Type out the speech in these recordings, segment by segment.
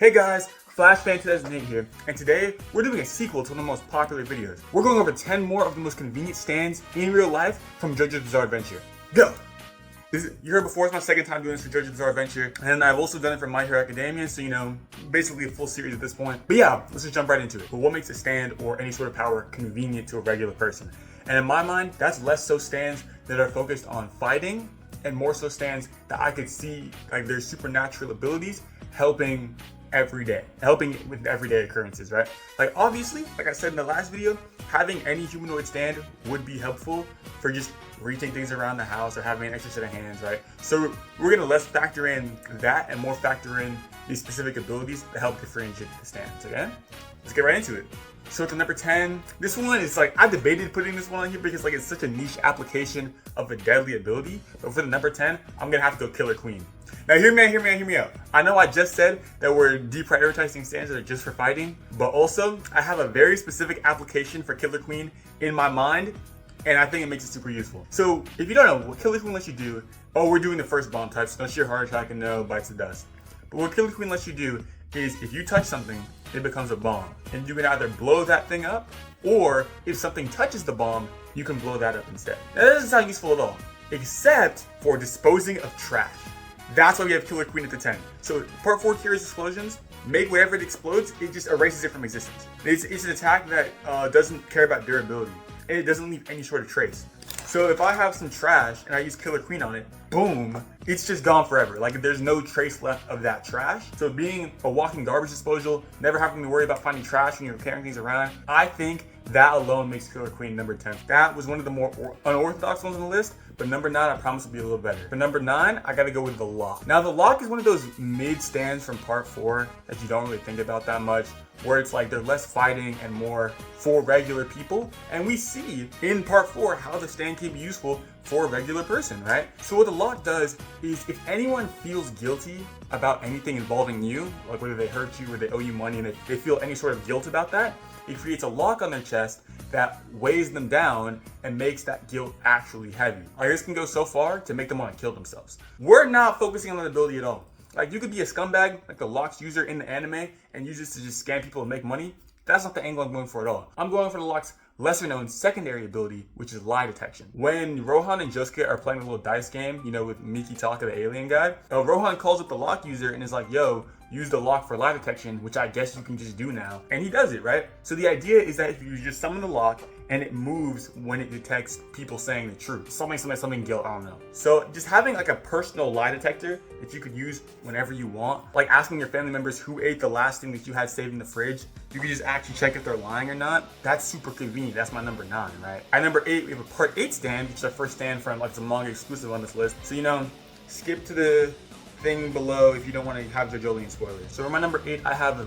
Hey guys, FlashFan2008 here, and today we're doing a sequel to one of the most popular videos. We're going over 10 more of the most convenient stands in real life from Jojo's Bizarre Adventure. Go! You heard before, it's my second time doing this for Jojo's Bizarre Adventure, and I've also done it for My Hero Academia, so you know, basically a full series at this point. But yeah, let's just jump right into it. But what makes a stand or any sort of power convenient to a regular person? And in my mind, that's less so stands that are focused on fighting, and more so stands that I could see like their supernatural abilities helping with everyday occurrences, right? Like obviously, like I said in the last video, having any humanoid stand would be helpful for just reaching things around the house or having an extra set of hands, right? So we're gonna less factor in that and more factor in these specific abilities to help differentiate the stands, okay? Let's get right into it. So to number 10, this one is like, I debated putting this one on here because like it's such a niche application of a deadly ability. But for the number 10, I'm gonna have to go Killer Queen. Now hear me out. I know I just said that we're deprioritizing stands that are just for fighting, but also I have a very specific application for Killer Queen in my mind, and I think it makes it super useful. So if you don't know what Killer Queen lets you do, we're doing the first bomb types, no sheer heart attack and no bites of dust. But what Killer Queen lets you do is if you touch something, it becomes a bomb. And you can either blow that thing up, or if something touches the bomb, you can blow that up instead. Now that doesn't sound useful at all, except for disposing of trash. That's why we have Killer Queen at the 10. So part 4 cures explosions, make whatever it explodes, it just erases it from existence. It's an attack that doesn't care about durability, and it doesn't leave any sort of trace. So if I have some trash and I use Killer Queen on it, boom, it's just gone forever. Like there's no trace left of that trash. So being a walking garbage disposal, never having to worry about finding trash when you're carrying things around, I think that alone makes Killer Queen number 10. That was one of the more unorthodox ones on the list, but number 9 I promise will be a little better. For number 9, I gotta go with the lock. Now the lock is one of those mid stands from part 4 that you don't really think about that much, where it's like they're less fighting and more for regular people. And we see in part 4 how the stand can be useful for a regular person, right? So what the lock does is if anyone feels guilty about anything involving you, like whether they hurt you or they owe you money and they feel any sort of guilt about that, it creates a lock on their chest that weighs them down and makes that guilt actually heavy. Like this can go so far to make them want to kill themselves. We're not focusing on that ability at all. Like you could be a scumbag, like the lock's user in the anime, and use this to just scam people and make money. That's not the angle I'm going for at all. I'm going for the lock's lesser known secondary ability, which is lie detection. When Rohan and Josuke are playing a little dice game, you know, with Miki Taka, the alien guy, Rohan calls up the lock user and is like, yo, use the lock for lie detection, which I guess you can just do now. And he does it, right? So the idea is that if you just summon the lock and it moves when it detects people saying the truth. Something guilt, I don't know. So just having like a personal lie detector that you could use whenever you want, like asking your family members who ate the last thing that you had saved in the fridge, you can just actually check if they're lying or not. That's super convenient. That's my number 9, right? At number 8, we have a part 8 stand, which is our first stand from like the manga exclusive on this list. So you know, skip to the thing below if you don't want to have Jojo spoilers. So for my number 8, I have the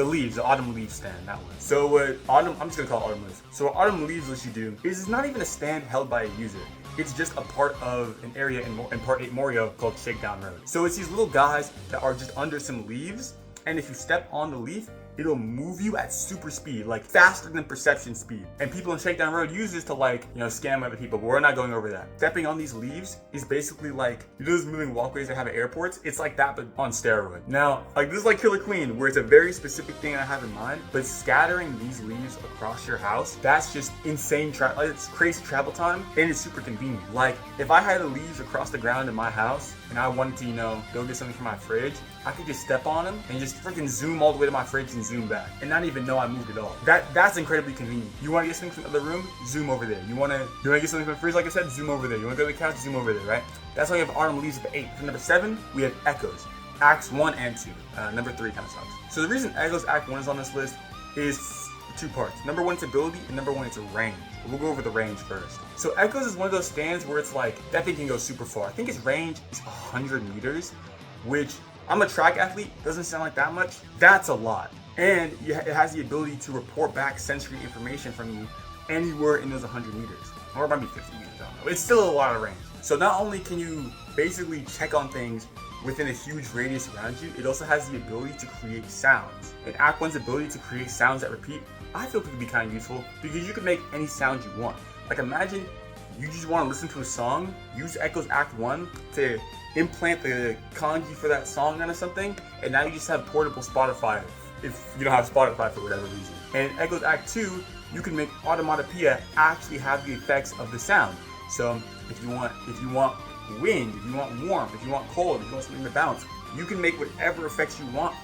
leaves, the autumn leaves stand, that one. So what I'm just gonna call it autumn leaves. So what autumn leaves lets you do is it's not even a stand held by a user. It's just a part of an area in part 8 Morio called Shakedown Road. So it's these little guys that are just under some leaves, and if you step on the leaf, it'll move you at super speed, like faster than perception speed. And people in Shakedown Road use this to like, you know, scam other people, but we're not going over that. Stepping on these leaves is basically like, you know those moving walkways they have at airports? It's like that, but on steroid. Now, like this is like Killer Queen, where it's a very specific thing I have in mind, but scattering these leaves across your house, that's just insane, like it's crazy travel time, and it's super convenient. Like if I had the leaves across the ground in my house, and I wanted to, you know, go get something from my fridge, I could just step on them and just freaking zoom all the way to my fridge and zoom back and not even know I moved at all. That's incredibly convenient. You want to get something from the other room? Zoom over there. You want to get something from the fridge, like I said? Zoom over there. You want to go to the couch? Zoom over there, right? That's why we have autumn leaves at the 8. For number 7, we have echoes. Acts 1 and 2. Number 3 kind of sucks. So the reason echoes Act 1 is on this list is 2 parts. Number 1, it's ability, and number 1, it's range. We'll go over the range first. So Echoes is one of those stands where it's like, that thing can go super far. I think its range is 100 meters, which I'm a track athlete, doesn't sound like that much. That's a lot. And it has the ability to report back sensory information from you anywhere in those 100 meters. Or it might be 50 meters, I don't know. It's still a lot of range. So not only can you basically check on things within a huge radius around you, it also has the ability to create sounds. And Act 1's ability to create sounds that repeat, I feel could be kind of useful because you can make any sound you want. Like imagine you just want to listen to a song, use Echo's Act 1 to implant the kanji for that song onto something, and now you just have portable Spotify if you don't have Spotify for whatever reason. And in Echo's Act 2, you can make automatopoeia actually have the effects of the sound. So if you want wind, if you want warmth, if you want cold, if you want something to bounce, you can make whatever effects you want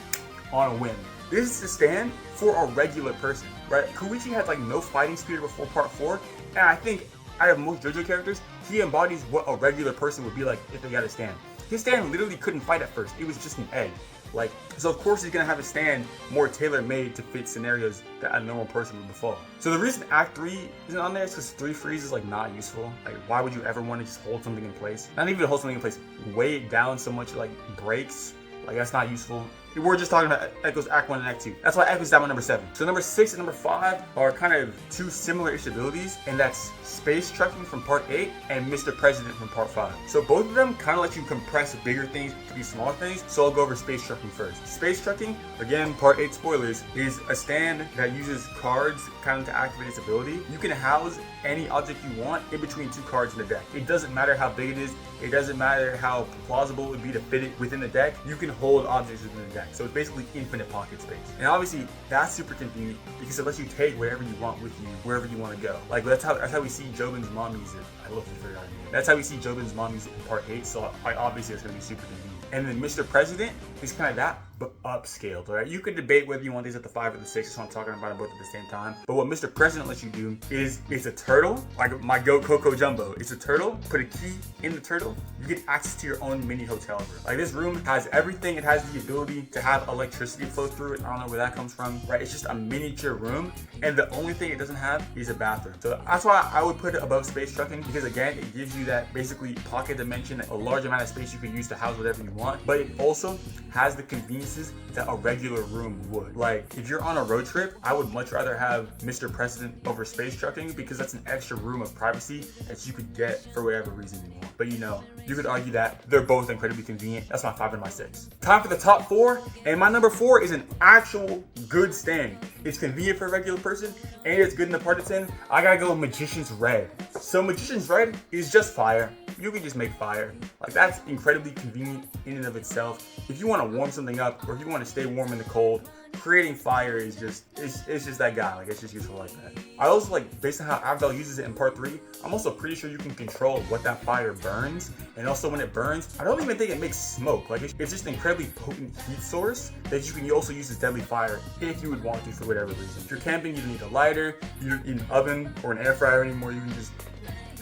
on a whim. This is the stand for a regular person, right? Koichi had like no fighting spirit before part 4, and I think out of most JoJo characters, he embodies what a regular person would be like if they got a stand. His stand literally couldn't fight at first. It was just an egg. Like, so of course he's gonna have a stand more tailor-made to fit scenarios that a normal person would befall. So the reason Act 3 isn't on there is because 3 freeze is like not useful. Like, why would you ever want to just hold something in place? Not even hold something in place, weigh it down so much it like breaks. Like, that's not useful. We're just talking about Echo's Act 1 and Act 2. That's why Echo's down at number 7. So number 6 and number 5 are kind of two similar-ish abilities, and that's Space Trucking from Part 8 and Mr. President from Part 5. So both of them kind of let you compress bigger things to be smaller things, so I'll go over Space Trucking first. Space Trucking, again, Part 8 spoilers, is a stand that uses cards kind of to activate its ability. You can house any object you want in between 2 cards in the deck. It doesn't matter how big it is, it doesn't matter how plausible it would be to fit it within the deck, you can hold objects within the deck. So it's basically infinite pocket space. And obviously, that's super convenient because it lets you take whatever you want with you, wherever you want to go. Like, that's how we see Jobin's mom use it. I love to figure out. That's how we see Jobin's mom use it in Part 8, so obviously it's going to be super convenient. And then Mr. President is kind of that, but upscaled, right? You could debate whether you want these at the 5 or the 6, so I'm talking about them both at the same time. But what Mr. President lets you do is, it's a turtle, like my goat Coco Jumbo. It's a turtle, put a key in the turtle, you get access to your own mini hotel room. Like, this room has everything. It has the ability to have electricity flow through it. I don't know where that comes from, right? It's just a miniature room, and the only thing it doesn't have is a bathroom. So that's why I would put it above Space Trucking, because again, it gives you that basically pocket dimension, a large amount of space you can use to house whatever you want, but it also has the conveniences that a regular room would. Like, if you're on a road trip, I would much rather have Mr. President over Space Trucking, because that's an extra room of privacy that you could get for whatever reason you want. But you know, you could argue that they're both incredibly convenient. That's my 5 and my 6. Time for the top 4, and my number 4 is an actual good stand. It's convenient for a regular person, and it's good in the party 10. I gotta go with Magician's Red. So Magician's Red is just fire. You can just make fire. Like, that's incredibly convenient in and of itself. If you want to warm something up, or if you want to stay warm in the cold, creating fire is just, it's just that guy. Like, it's just useful like that. I also, like, based on how Abdel uses it in Part 3, I'm also pretty sure you can control what that fire burns. And also, when it burns, I don't even think it makes smoke. Like, it's just an incredibly potent heat source that you can also use as deadly fire if you would want to for whatever reason. If you're camping, you don't need a lighter, you don't need an oven or an air fryer anymore. You can just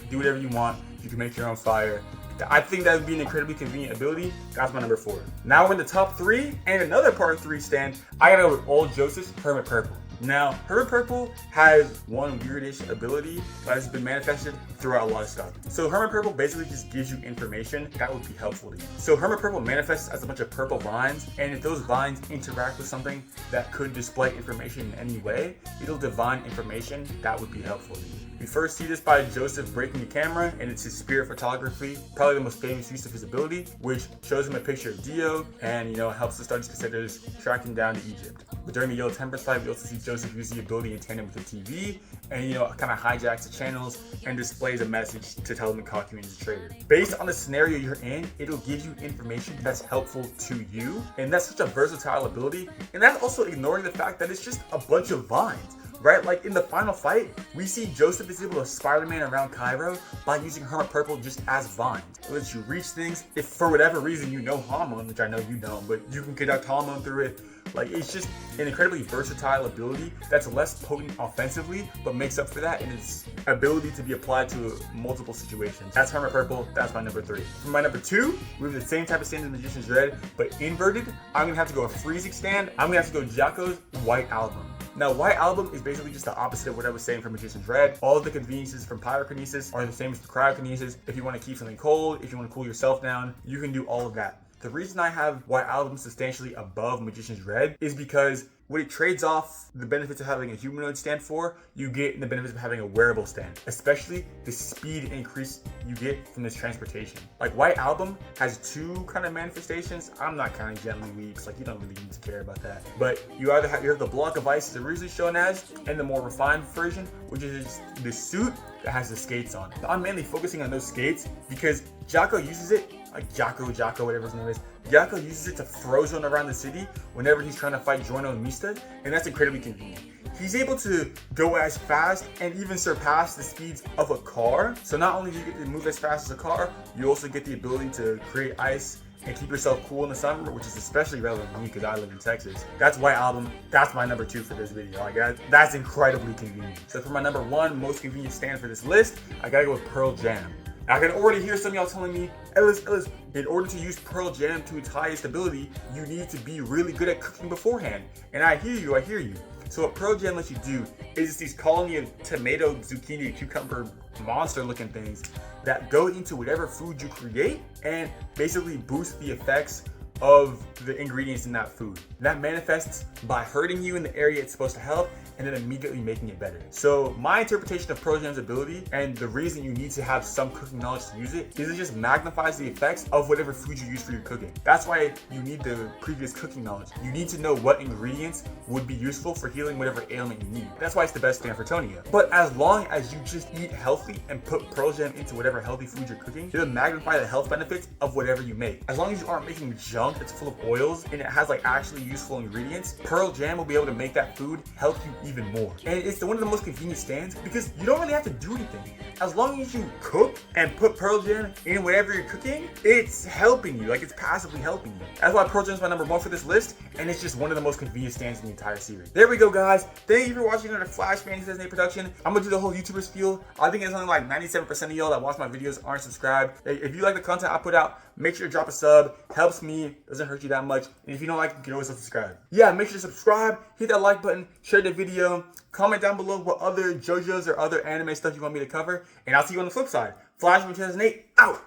do whatever you want. You can make your own fire. I think that would be an incredibly convenient ability. That's my number 4. Now we're in the top 3, and another Part 3 stand. I gotta go with Old Joseph's Hermit Purple. Now, Hermit Purple has one weirdish ability that has been manifested throughout a lot of stuff. So Hermit Purple basically just gives you information that would be helpful to you. So Hermit Purple manifests as a bunch of purple vines, and if those vines interact with something that could display information in any way, it'll divine information that would be helpful to you. We first see this by Joseph breaking the camera, and it's his spirit photography, probably the most famous use of his ability, which shows him a picture of Dio, and helps the Stardust Crusaders track him down to Egypt. But during the Yellow Temperance fight, we also see Joseph use the ability in tandem with the TV, and kind of hijacks the channels and displays a message to tell them to call you as a traitor. Based on the scenario you're in, it'll give you information that's helpful to you, and that's such a versatile ability. And that's also ignoring the fact that it's just a bunch of vines. Right? Like, in the final fight, we see Joseph is able to Spider-Man around Cairo by using Hermit Purple just as vines. It lets you reach things. If for whatever reason you know Hormone, which I know you don't, but you can conduct Hormone through it. Like, it's just an incredibly versatile ability that's less potent offensively, but makes up for that in its ability to be applied to multiple situations. That's Hermit Purple. That's my number 3. For my number 2, we have the same type of stand as Magician's Red, but inverted. I'm gonna have to go a freezing stand. I'm gonna have to go Jaco's White Album. Now, White Album is basically just the opposite of what I was saying for Magician's Red. All of the conveniences from pyrokinesis are the same as the cryokinesis. If you want to keep something cold, if you want to cool yourself down, you can do all of that The reason I have White Album substantially above Magician's Red is because what it trades off the benefits of having a humanoid stand for, you get in the benefits of having a wearable stand, especially the speed increase you get from this transportation. Like White Album has two kind of manifestations. I'm not counting Gently Weeps, like you don't really need to care about that. But you either have the block of ice is originally shown as, and the more refined version, which is the suit that has the skates on. I'm mainly focusing on those skates because Jocko uses it, like Jocko, whatever his name is. Jocko uses it to frozone around the city whenever he's trying to fight Jojo and Mista, and that's incredibly convenient. He's able to go as fast and even surpass the speeds of a car. So not only do you get to move as fast as a car, you also get the ability to create ice and keep yourself cool in the summer, which is especially relevant to me because I live in Texas. That's White Album. That's my number 2 for this video. Like that's incredibly convenient. So for my number 1 most convenient stand for this list, I gotta go with Pearl Jam. I can already hear some of y'all telling me, Ellis, in order to use Pearl Jam to its highest ability, you need to be really good at cooking beforehand. And I hear you. So what Pearl Jam lets you do is it's these colony of tomato, zucchini, cucumber, monster looking things that go into whatever food you create and basically boost the effects of the ingredients in that food. That manifests by hurting you in the area it's supposed to help and then immediately making it better. So my interpretation of Pearl Jam's ability and the reason you need to have some cooking knowledge to use it is it just magnifies the effects of whatever food you use for your cooking. That's why you need the previous cooking knowledge. You need to know what ingredients would be useful for healing whatever ailment you need. That's why it's the best stand for Tonia. But as long as you just eat healthy and put Pearl Jam into whatever healthy food you're cooking, it'll magnify the health benefits of whatever you make. As long as you aren't making junk that's full of oils and it has like actually useful ingredients, Pearl Jam will be able to make that food help you even more. And it's one of the most convenient stands because you don't really have to do anything. As long as you cook and put Pearl Jam in whatever you're cooking, it's helping you, like it's passively helping you. That's why Pearl Jam is my number 1 for this list, and it's just one of the most convenient stands in the entire series. There we go, guys. Thank you for watching another Flash Fan 2008 production. I'm gonna do the whole YouTuber spiel. I think it's only like 97% of y'all that watch my videos aren't subscribed. If you like the content I put out, make sure to drop a sub. Helps me, doesn't hurt you that much. And if you don't like it, you can always subscribe. Yeah, make sure to subscribe, hit that like button, share the video, comment down below what other JoJo's or other anime stuff you want me to cover, and I'll see you on the flip side. Flash Fan 2008, out!